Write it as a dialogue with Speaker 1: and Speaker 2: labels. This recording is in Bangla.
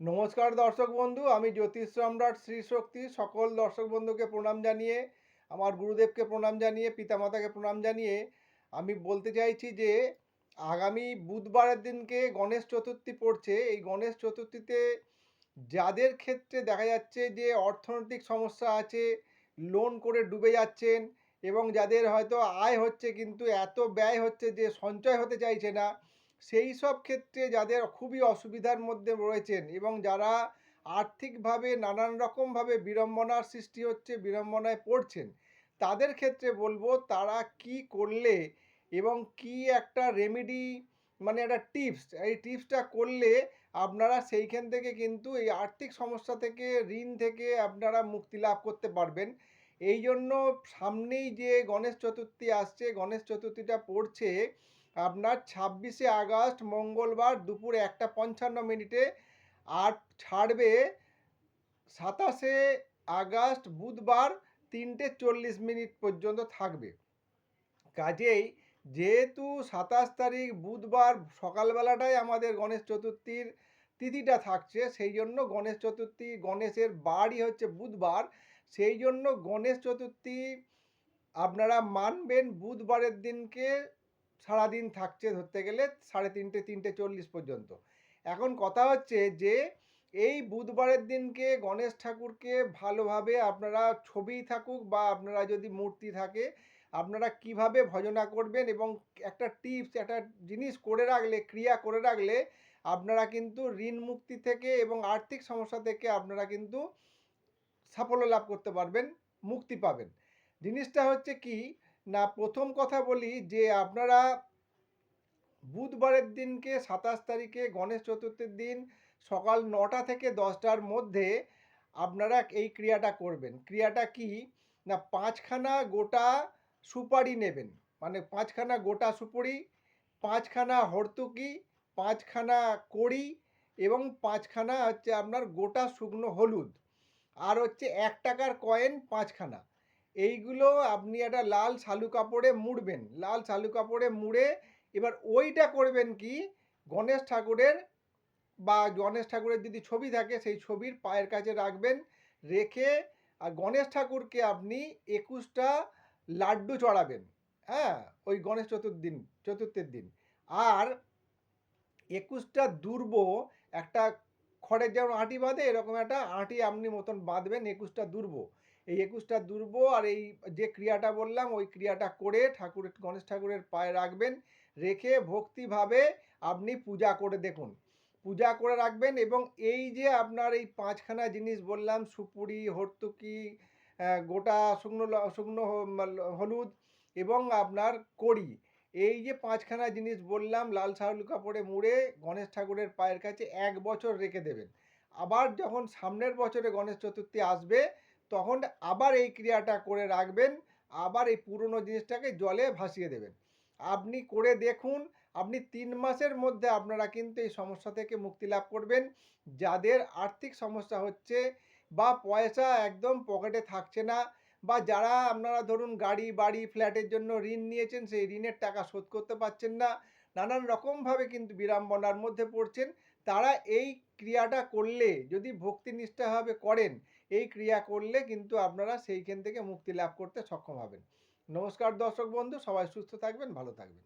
Speaker 1: নমস্কার দর্শক বন্ধু, আমি জ্যোতিষ সম্রাট শ্রী শক্তি সকল দর্শক বন্ধুকে প্রণাম জানিয়ে, আমার গুরুদেবকে প্রণাম জানিয়ে, পিতামাতাকে প্রণাম জানিয়ে আমি বলতে চাইছি যে আগামী বুধবারের দিনকে গণেশ চতুর্থী পড়ছে। এই গণেশ চতুর্থীতে যাদের ক্ষেত্রে দেখা যাচ্ছে যে অর্থনৈতিক সমস্যা আছে, লোন করে ডুবে যাচ্ছেন এবং যাদের হয়তো আয় হচ্ছে কিন্তু এত ব্যয় হচ্ছে যে সঞ্চয় হতে চাইছে না, সেই সব ক্ষেত্রে যাদের খুবই অসুবিধার মধ্যে রয়েছেন এবং যারা আর্থিকভাবে নানান রকমভাবে বিড়ম্বনার সৃষ্টি হচ্ছে, বিড়ম্বনায় পড়ছেন, তাদের ক্ষেত্রে বলবো তারা কি করলে এবং কি একটা রেমেডি, মানে একটা টিপস, এই টিপসটা করলে আপনারা সেইখান থেকে কিন্তু এই আর্থিক সমস্যা থেকে, ঋণ থেকে আপনারা মুক্তি লাভ করতে পারবেন। এই জন্য সামনেই যে গণেশ চতুর্থী আসছে, গণেশ চতুর্থীটা পড়ছে আপনার 26শে আগস্ট মঙ্গলবার দুপুর 1:55 আর ছাড়বে 27শে আগস্ট বুধবার 3:40 পর্যন্ত থাকবে। কাজেই যেহেতু 27 তারিখ বুধবার সকালবেলাটাই আমাদের গণেশ চতুর্থীর তিথিটা থাকছে, সেই জন্য গণেশ চতুর্থী, গণেশের বারই হচ্ছে বুধবার, সেই জন্য গণেশ চতুর্থী আপনারা মানবেন বুধবারের দিনকে সারাদিন থাকছে, ধরতে গেলে 3:30 3:40 পর্যন্ত। এখন কথা হচ্ছে যে এই বুধবারের দিনকে গণেশ ঠাকুরকে ভালোভাবে আপনারা ছবি থাকুক বা আপনারা যদি মূর্তি থাকে, আপনারা কিভাবে ভজনা করবেন এবং একটা টিপস, একটা জিনিস করে রাখলে, ক্রিয়া করে রাখলে আপনারা কিন্তু ঋণ মুক্তি থেকে এবং আর্থিক সমস্যা থেকে আপনারা কিন্তু সাফল্য লাভ করতে পারবেন, মুক্তি পাবেন। জিনিসটা হচ্ছে কি না, প্রথম কথা বলি যে আপনারা বুধবারের দিনকে 27 তারিখে গণেশ চতুর্থীর দিন সকাল 9টা থেকে 10টার মধ্যে আপনারা এই ক্রিয়াটা করবেন। ক্রিয়াটা কি না, 5খানা গোটা সুপারি নেবেন, মানে 5খানা গোটা সুপারি, 5খানা হর্তুকি, 5খানা কড়ি এবং 5খানা হচ্ছে আপনার গোটা শুকনো হলুদ, আর হচ্ছে 1 টাকার কয়েন 5খানা। এইগুলো আপনি একটা লাল শালু কাপড়ে মুড়বেন, লাল শালু কাপড়ে মুড়ে এবার ওইটা করবেন কি, গণেশ ঠাকুরের বা গণেশ ঠাকুরের যদি ছবি থাকে সেই ছবির পায়ের কাছে রাখবেন, রেখে আর গণেশ ঠাকুরকে আপনি 21টা লাড্ডু চড়াবেন। হ্যাঁ, ওই গণেশ চতুর্থীর দিন। আর 21টা দুর্ব, একটা খড়ের যেমন আঁটি বাঁধে এরকম একটা আঁটি আপনি মতন বাঁধবেন 21টা দুর্ব। এই 21টা দুর্ব আর এই যে ক্রিয়াটা বললাম ওই ক্রিয়াটা করে গণেশ ঠাকুরের পায়ে রাখবেন, রেখে ভক্তিভাবে আপনি পূজা করে দেখুন, পূজা করে রাখবেন। এবং এই যে আপনার এই 5খানা জিনিস বললাম, সুপুরি, হর্তুকি, গোটা শুকনো শুকনো হলুদ এবং আপনার কড়ি, এই যে 5খানা জিনিস বললাম লাল শালু কাপড়ে মুড়ে গণেশ ঠাকুরের পায়ের কাছে 1 বছর রেখে দেবেন। আবার যখন সামনের বছরে গণেশ চতুর্থী আসবে তখন আবার এই ক্রিয়াটা করে রাখবেন, আবার এই পুরনো জিনিসটাকে জলে ভাসিয়ে দেবেন। আপনি করে দেখুন, আপনি 3 মাসের মধ্যে আপনারা কিন্তু এই সমস্যা থেকে মুক্তি লাভ করবেন। যাদের আর্থিক সমস্যা হচ্ছে বা পয়সা একদম পকেটে থাকছে না, বা যারা আপনারা ধরুন গাড়ি, বাড়ি, ফ্ল্যাটের জন্য ঋণ নিয়েছেন, সেই ঋণের টাকা শোধ করতে পারছেন না, নানান রকমভাবে কিন্তু বিড়ম্বনার মধ্যে পড়ছেন, তারা এই ক্রিয়াটা করলে, যদি ভক্তিনিষ্ঠাভাবে করেন, এই ক্রিয়া করলে কিন্তু আপনারা সেইখান থেকে মুক্তি লাভ করতে সক্ষম হবেন। নমস্কার দর্শক বন্ধু, সবাই সুস্থ থাকবেন, ভালো থাকবেন।